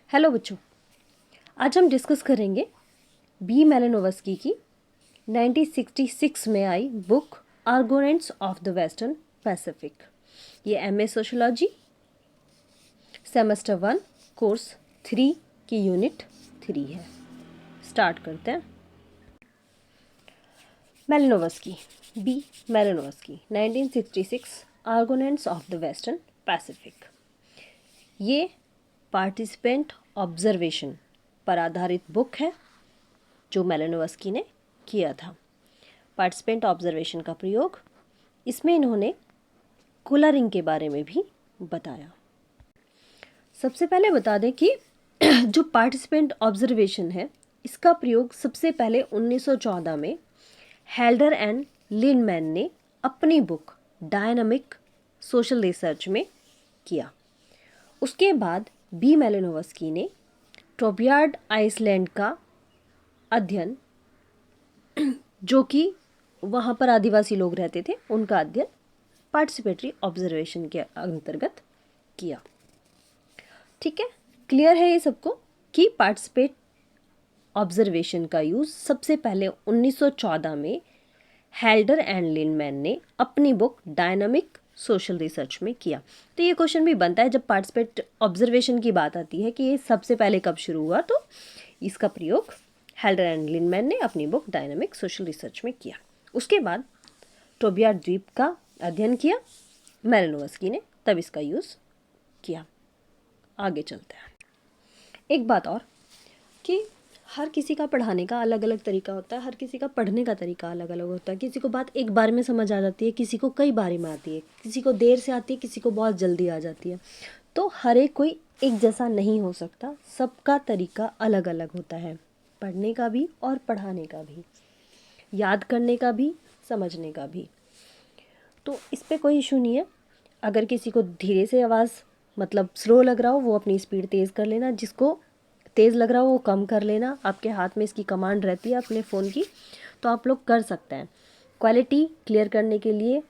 Hello बच्चों, आज हम डिस्कस करेंगे बी मैलिनोवस्की की 1966 में आई book Argonauts of the Western Pacific. ये एमए सोशियोलॉजी सेमेस्टर 1 कोर्स 3 की यूनिट 3 है। स्टार्ट करते हैं। Malinowski, B Malinowski 1966 Argonauts of the Western Pacific. ये पार्टिसिपेंट ऑब्जर्वेशन पर आधारित बुक है जो मैलिनोवस्की ने किया था। पार्टिसिपेंट ऑब्जर्वेशन का प्रयोग, इसमें इन्होंने कलरिंग के बारे में भी बताया। सबसे पहले बता दें कि जो पार्टिसिपेंट ऑब्जर्वेशन है इसका प्रयोग सबसे पहले 1914 में हेल्डर एंड लिंडमैन ने अपनी बुक डायनामिक सोशल रिसर्च में किया। उसके बाद बी मैलिनोवस्की ने टोबियार्ड आइसलैंड का अध्ययन, जो कि वहाँ पर आदिवासी लोग रहते थे, उनका अध्ययन पार्टिसिपेटरी ऑब्जर्वेशन के अंतर्गत किया। ठीक है, क्लियर है ये सबको कि पार्टिसिपेट ऑब्जर्वेशन का यूज़ सबसे पहले 1914 में हेल्डर एंड लिंडमैन ने अपनी बुक डायनामिक सोशल रिसर्च में किया। तो ये क्वेश्चन भी बनता है जब पार्टिसिपेट ऑब्जर्वेशन की बात आती है कि ये सबसे पहले कब शुरू हुआ, तो इसका प्रयोग हेल्डर एंड लिंडमैन ने अपनी बुक डायनामिक सोशल रिसर्च में किया। उसके बाद टोबियार्ड द्वीप का अध्ययन किया मैलिनोवस्की ने, तब इसका यूज़ किया। आगे चलते हैं। एक बात और कि हर किसी का पढ़ाने का अलग अलग तरीका होता है, हर किसी का पढ़ने का तरीका अलग अलग होता है। किसी को बात एक बार में समझ आ जाती है, किसी को कई बार में आती है, किसी को देर से आती है, किसी को बहुत जल्दी आ जाती है। तो हर एक कोई एक जैसा नहीं हो सकता, सबका तरीका अलग अलग होता है, पढ़ने का भी और पढ़ाने का भी, याद करने का भी, समझने का भी। तो इस पर कोई इशू नहीं है। अगर किसी को धीरे से आवाज़ मतलब स्लो लग रहा हो वो अपनी स्पीड तेज़ कर लेना, जिसको तेज़ लग रहा हो वो कम कर लेना। आपके हाथ में इसकी कमांड रहती है अपने फ़ोन की, तो आप लोग कर सकते हैं। क्वालिटी क्लियर करने के लिए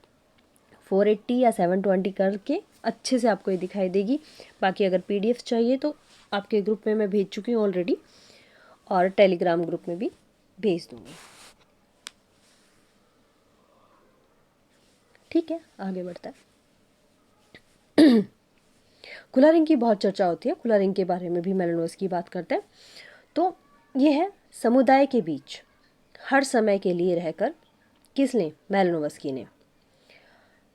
480 या 720 करके अच्छे से आपको ये दिखाई देगी। बाकी अगर PDF चाहिए तो आपके ग्रुप में मैं भेज चुकी हूँ ऑलरेडी, और टेलीग्राम ग्रुप में भी भेज दूँगी। ठीक है, आगे बढ़ता है। कलरिंग की बहुत चर्चा होती है, कलरिंग के बारे में भी मैलिनोवस्की बात करते हैं। तो ये है समुदाय के बीच हर समय के लिए रहकर, किसने? मैलिनोवस्की ने।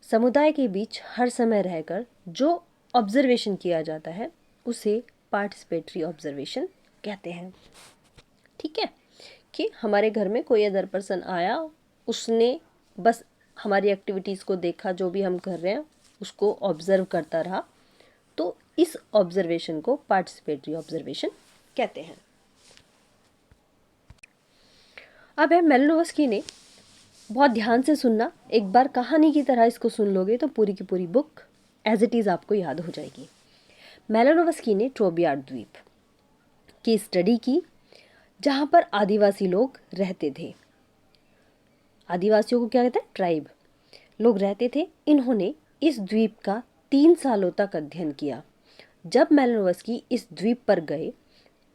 समुदाय के बीच हर समय रहकर जो ऑब्जर्वेशन किया जाता है उसे पार्टिसिपेटरी ऑब्जर्वेशन कहते हैं। ठीक है, कि हमारे घर में कोई अदर पर्सन आया, उसने बस हमारी एक्टिविटीज़ को देखा, जो भी हम कर रहे हैं उसको ऑब्जर्व करता रहा, तो इस ऑब्जर्वेशन को पार्टिसिपेटरी ऑब्जर्वेशन कहते हैं। अब है मैलिनोवस्की ने, बहुत ध्यान से सुनना, एक बार कहानी की तरह इसको सुन लोगे तो पूरी की पूरी बुक एज इट इज़ आपको याद हो जाएगी। मैलिनोवस्की ने टोबियार्ड द्वीप की स्टडी की, जहाँ पर आदिवासी लोग रहते थे। आदिवासियों को क्या कहते हैं? ट्राइब लोग रहते थे। इन्होंने इस द्वीप का 3 सालों तक अध्ययन किया। जब मैलिनोवस्की इस द्वीप पर गए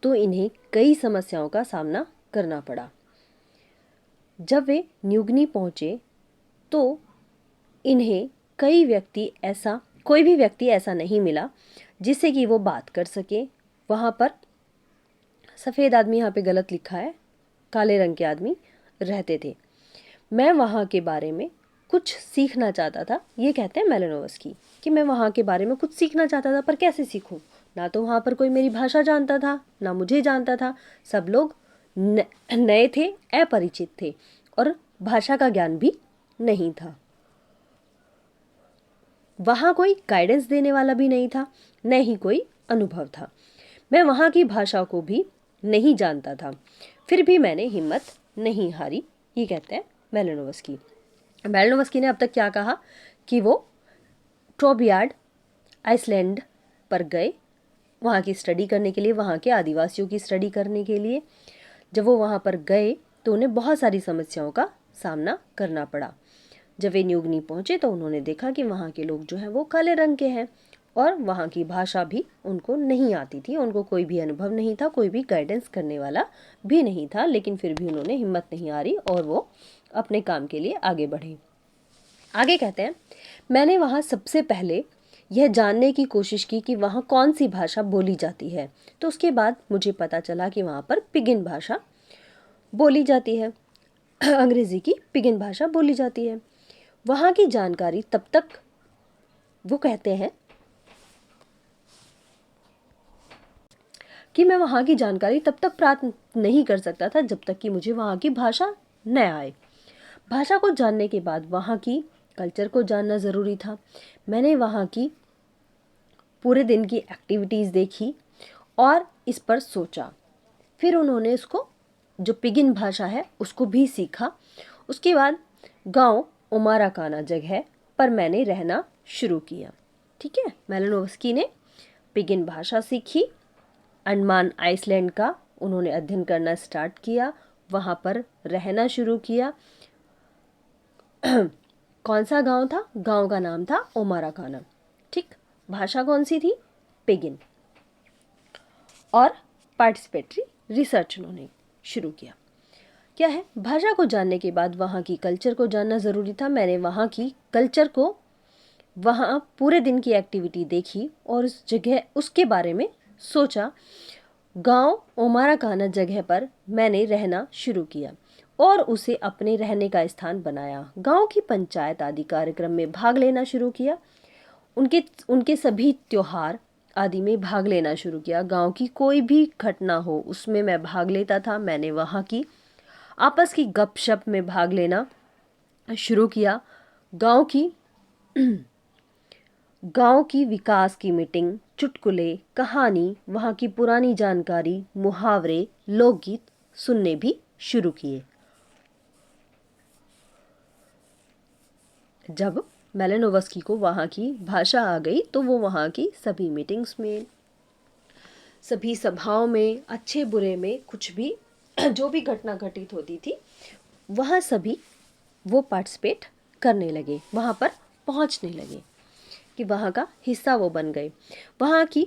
तो इन्हें कई समस्याओं का सामना करना पड़ा। जब वे न्यूगिनी पहुँचे तो इन्हें कोई भी व्यक्ति ऐसा नहीं मिला जिससे कि वो बात कर सके। वहाँ पर सफ़ेद आदमी, यहाँ पे गलत लिखा है, काले रंग के आदमी रहते थे। मैं वहाँ के बारे में कुछ सीखना चाहता था, ये कहते हैं मैलिनोवस्की, कि मैं वहाँ के बारे में कुछ सीखना चाहता था, पर कैसे सीखूं? ना तो वहाँ पर कोई मेरी भाषा जानता था, ना मुझे जानता था। सब लोग नए थे, अपरिचित थे, और भाषा का ज्ञान भी नहीं था। वहाँ कोई गाइडेंस देने वाला भी नहीं था, न ही कोई अनुभव था। मैं वहाँ की भाषा को भी नहीं जानता था, फिर भी मैंने हिम्मत नहीं हारी, ये कहते हैं मैलिनोवस्की। मैलिनोवस्की ने अब तक क्या कहा कि वो टोबियार्ड आइसलैंड पर गए वहाँ की स्टडी करने के लिए, वहाँ के आदिवासियों की स्टडी करने के लिए। जब वो वहाँ पर गए तो उन्हें बहुत सारी समस्याओं का सामना करना पड़ा। जब वे न्यूगिनी पहुँचे तो उन्होंने देखा कि वहाँ के लोग जो हैं वो काले रंग के हैं, और वहाँ की भाषा भी उनको नहीं आती थी, उनको कोई भी अनुभव नहीं था, कोई भी गाइडेंस करने वाला भी नहीं था, लेकिन फिर भी उन्होंने हिम्मत नहीं हारी और वो अपने काम के लिए आगे बढ़े। आगे कहते हैं, मैंने वहाँ सबसे पहले यह जानने की कोशिश की कि वहाँ कौन सी भाषा बोली जाती है। तो उसके बाद मुझे पता चला कि वहाँ पर पिगिन भाषा बोली जाती है, अंग्रेज़ी की पिगिन भाषा बोली जाती है। वहाँ की जानकारी तब तक, वो कहते हैं कि मैं वहाँ की जानकारी तब तक प्राप्त नहीं कर सकता था जब तक कि मुझे वहाँ की भाषा न आए। भाषा को जानने के बाद वहाँ की कल्चर को जानना ज़रूरी था। मैंने वहाँ की पूरे दिन की एक्टिविटीज़ देखी और इस पर सोचा। फिर उन्होंने इसको, जो पिगिन भाषा है, उसको भी सीखा। उसके बाद गांव ओमाराकाना जगह पर मैंने रहना शुरू किया। ठीक है, मेलानोव्स्की ने पिगिन भाषा सीखी, अंडमान आइसलैंड का उन्होंने अध्ययन करना स्टार्ट किया, वहाँ पर रहना शुरू किया। कौन सा गांव था? गांव का नाम था ओमाराकाना। ठीक, भाषा कौन सी थी? पिगिन। और पार्टिसिपेटरी रिसर्च उन्होंने शुरू किया। क्या है? भाषा को जानने के बाद वहाँ की कल्चर को जानना ज़रूरी था। मैंने वहाँ की कल्चर को, वहाँ पूरे दिन की एक्टिविटी देखी और उस जगह, उसके बारे में सोचा। गांव ओमाराकाना जगह पर मैंने रहना शुरू किया और उसे अपने रहने का स्थान बनाया। गांव की पंचायत आदि कार्यक्रम में भाग लेना शुरू किया। उनके उनके सभी त्योहार आदि में भाग लेना शुरू किया। गांव की कोई भी घटना हो उसमें मैं भाग लेता था। मैंने वहाँ की आपस की गपशप में भाग लेना शुरू किया। गांव की विकास की मीटिंग, चुटकुले, कहानी, वहाँ की पुरानी जानकारी, मुहावरे, लोकगीत सुनने भी शुरू किए। जब मेलानोव्स्की को वहाँ की भाषा आ गई तो वो वहाँ की सभी मीटिंग्स में, सभी सभाओं में, अच्छे बुरे में, कुछ भी जो भी घटना घटित होती थी वहाँ सभी वो पार्टिसिपेट करने लगे, वहाँ पर पहुँचने लगे, कि वहाँ का हिस्सा वो बन गए। वहाँ की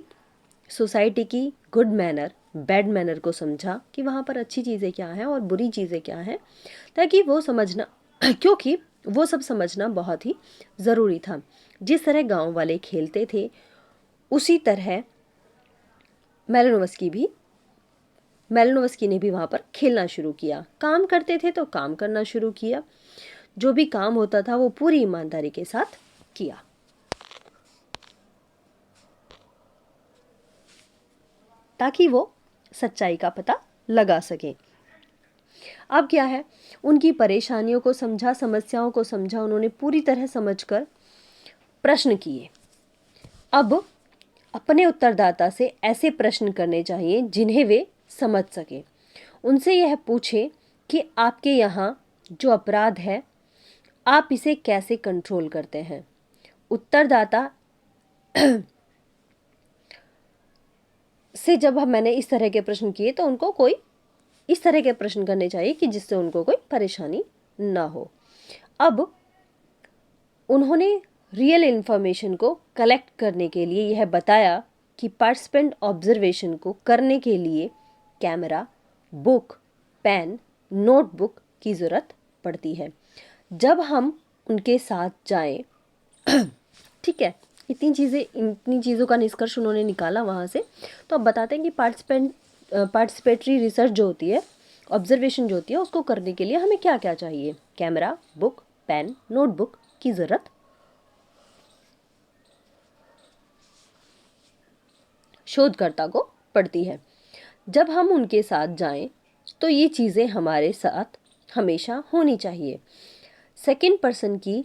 सोसाइटी की गुड मैनर, बैड मैनर को समझा कि वहाँ पर अच्छी चीज़ें क्या हैं और बुरी चीज़ें क्या हैं, ताकि वो समझना क्योंकि वो सब समझना बहुत ही ज़रूरी था। जिस तरह गांव वाले खेलते थे उसी तरह मेलानोव्स्की ने भी वहाँ पर खेलना शुरू किया। काम करते थे तो काम करना शुरू किया। जो भी काम होता था वो पूरी ईमानदारी के साथ किया, ताकि वो सच्चाई का पता लगा सके। अब क्या है, उनकी परेशानियों को समझा, समस्याओं को समझा, उन्होंने पूरी तरह समझकर प्रश्न किए। अब अपने उत्तरदाता से ऐसे प्रश्न करने चाहिए जिन्हें वे समझ सके। उनसे यह पूछें कि आपके यहाँ जो अपराध है आप इसे कैसे कंट्रोल करते हैं। उत्तरदाता से जब मैंने इस तरह के प्रश्न किए तो उनको कोई इस तरह के प्रश्न करने चाहिए कि जिससे उनको कोई परेशानी ना हो। अब उन्होंने रियल इन्फॉर्मेशन को कलेक्ट करने के लिए यह बताया कि पार्टिसिपेंट ऑब्जर्वेशन को करने के लिए कैमरा, बुक, पेन, नोटबुक की ज़रूरत पड़ती है। जब हम उनके साथ जाएं, ठीक है, इतनी चीज़ों का निष्कर्ष उन्होंने निकाला वहाँ से। तो अब बताते हैं कि पार्टिसिपेटरी रिसर्च जो होती है, ऑब्जर्वेशन जो होती है, उसको करने के लिए हमें क्या क्या चाहिए। कैमरा, बुक, पेन, नोटबुक की ज़रूरत शोधकर्ता को पड़ती है। जब हम उनके साथ जाएं तो ये चीज़ें हमारे साथ हमेशा होनी चाहिए। सेकंड पर्सन की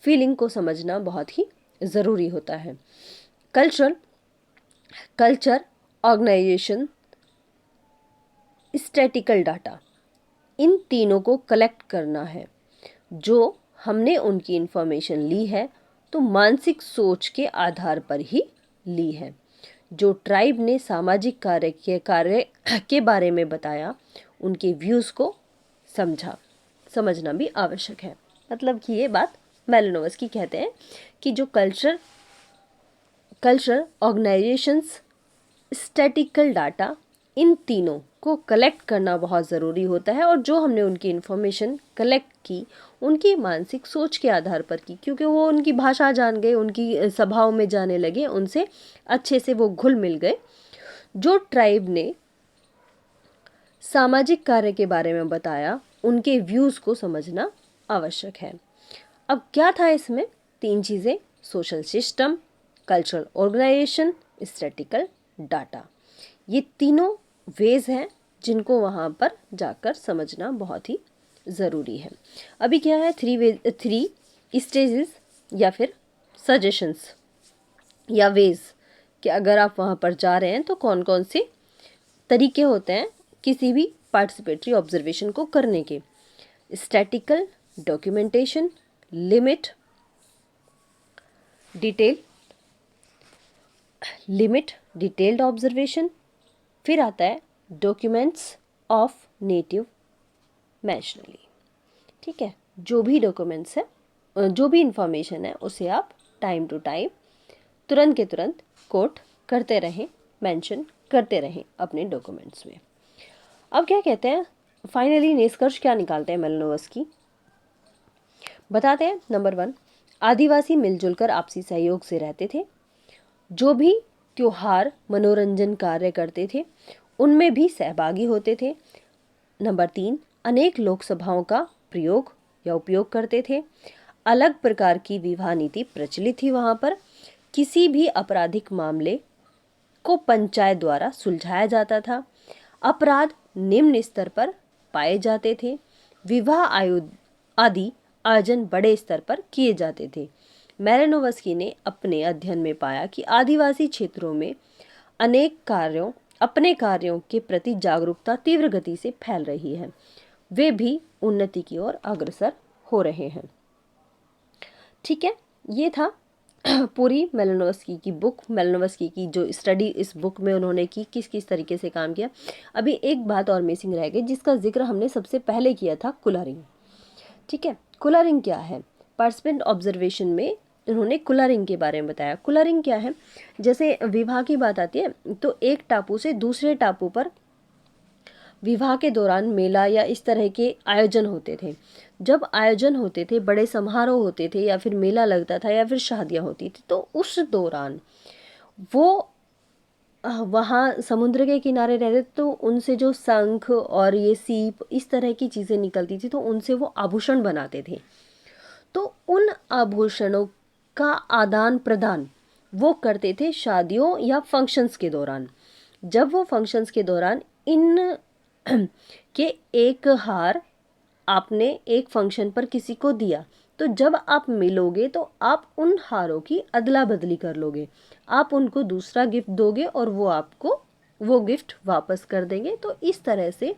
फीलिंग को समझना बहुत ही ज़रूरी होता है। कल्चर, ऑर्गेनाइजेशन, स्टैटिकल डाटा, इन तीनों को कलेक्ट करना है। जो हमने उनकी इन्फॉर्मेशन ली है तो मानसिक सोच के आधार पर ही ली है। जो ट्राइब ने सामाजिक कार्य के बारे में बताया, उनके व्यूज़ को समझना भी आवश्यक है। मतलब कि ये बात मेलानोव्स्की कहते हैं कि जो कल्चरल ऑर्गेनाइजेशंस, स्टैटिकल डाटा, इन तीनों को कलेक्ट करना बहुत ज़रूरी होता है। और जो हमने उनकी इन्फॉर्मेशन कलेक्ट की उनकी मानसिक सोच के आधार पर की, क्योंकि वो उनकी भाषा जान गए, उनकी सभाओं में जाने लगे, उनसे अच्छे से वो घुल मिल गए। जो ट्राइब ने सामाजिक कार्य के बारे में बताया उनके व्यूज़ को समझना आवश्यक है। अब क्या था इसमें? 3 चीज़ें, social system, cultural organisation, statical data. ये तीनों वेज हैं जिनको वहाँ पर जाकर समझना बहुत ही ज़रूरी है। अभी क्या है, 3 स्टेजेस या फिर सजेशंस या वेज कि अगर आप वहाँ पर जा रहे हैं तो कौन कौन से तरीके होते हैं किसी भी पार्टिसिपेटरी ऑब्जर्वेशन को करने के। Statistical, documentation, limit, detailed observation, फिर आता है डॉक्यूमेंट्स ऑफ नेटिव मैशनली। ठीक है, जो भी डॉक्यूमेंट्स है, जो भी इंफॉर्मेशन है उसे आप टाइम टू टाइम तुरंत के तुरंत कोट करते रहें, मेंशन करते रहें अपने डॉक्यूमेंट्स में। अब क्या कहते हैं, फाइनली निष्कर्ष क्या निकालते हैं मेलानोव्स्की? बताते हैं। नंबर 1, आदिवासी मिलजुल कर आपसी सहयोग से रहते थे। जो भी त्योहार मनोरंजन कार्य करते थे उनमें भी सहभागी होते थे। नंबर 3, अनेक लोकसभाओं का प्रयोग या उपयोग करते थे। अलग प्रकार की विवाह नीति प्रचलित थी वहाँ पर। किसी भी आपराधिक मामले को पंचायत द्वारा सुलझाया जाता था। अपराध निम्न स्तर पर पाए जाते थे। विवाह आदि आयोजन बड़े स्तर पर किए जाते थे। मेलानोव्स्की ने अपने अध्ययन में पाया कि आदिवासी क्षेत्रों में अपने कार्यों के प्रति जागरूकता तीव्र गति से फैल रही है। वे भी उन्नति की ओर अग्रसर हो रहे हैं। ठीक है, ये था पूरी मेलानोव्स्की की बुक, मेलानोव्स्की की जो स्टडी इस बुक में उन्होंने की, किस किस तरीके से काम किया। अभी एक बात और मिसिंग रह गई जिसका जिक्र हमने सबसे पहले किया था, कुलरिंग। ठीक है, कुलरिंग क्या है? पार्टिसिपेंट ऑब्जर्वेशन में उन्होंने कुलरिंग के बारे में बताया। कुलरिंग क्या है? जैसे विवाह की बात आती है तो एक टापू से दूसरे टापू पर विवाह के दौरान मेला या इस तरह के आयोजन होते थे। जब आयोजन होते थे, बड़े समारोह होते थे या फिर मेला लगता था या फिर शादियाँ होती थी, तो उस दौरान वो वहाँ समुद्र के किनारे रहते तो उनसे जो शंख और ये सीप इस तरह की चीज़ें निकलती थी तो उनसे वो आभूषण बनाते थे। तो उन आभूषणों का आदान प्रदान वो करते थे शादियों या फंक्शंस के दौरान। जब वो फंक्शंस के दौरान इन के एक हार आपने एक फंक्शन पर किसी को दिया, तो जब आप मिलोगे तो आप उन हारों की अदला बदली कर लोगे। आप उनको दूसरा गिफ्ट दोगे और वो आपको वो गिफ्ट वापस कर देंगे। तो इस तरह से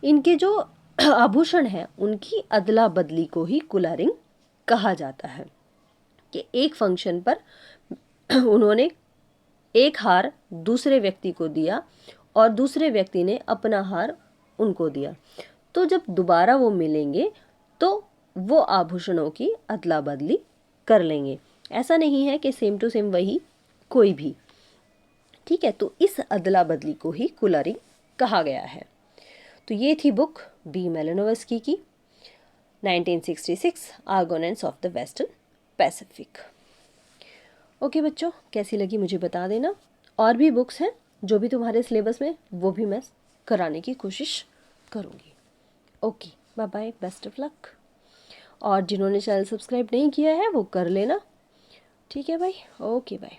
इनके जो आभूषण है उनकी अदला बदली को ही कुलरिंग कहा जाता है। कि एक फंक्शन पर उन्होंने एक हार दूसरे व्यक्ति को दिया और दूसरे व्यक्ति ने अपना हार उनको दिया, तो जब दोबारा वो मिलेंगे तो वो आभूषणों की अदला बदली कर लेंगे। ऐसा नहीं है कि सेम टू सेम वही कोई भी। ठीक है, तो इस अदला बदली को ही कुलरिंग कहा गया है। तो ये थी बुक बी मेलानोव्स्की की 1966 Argonauts of the Western Pacific. Okay बच्चों, कैसी लगी मुझे बता देना। और भी बुक्स हैं जो भी तुम्हारे सिलेबस में, वो भी मैं कराने की कोशिश करूँगी। Okay, bye bye, best of luck. और जिन्होंने चैनल सब्सक्राइब नहीं किया है वो कर लेना। ठीक है भाई, ओके बाय।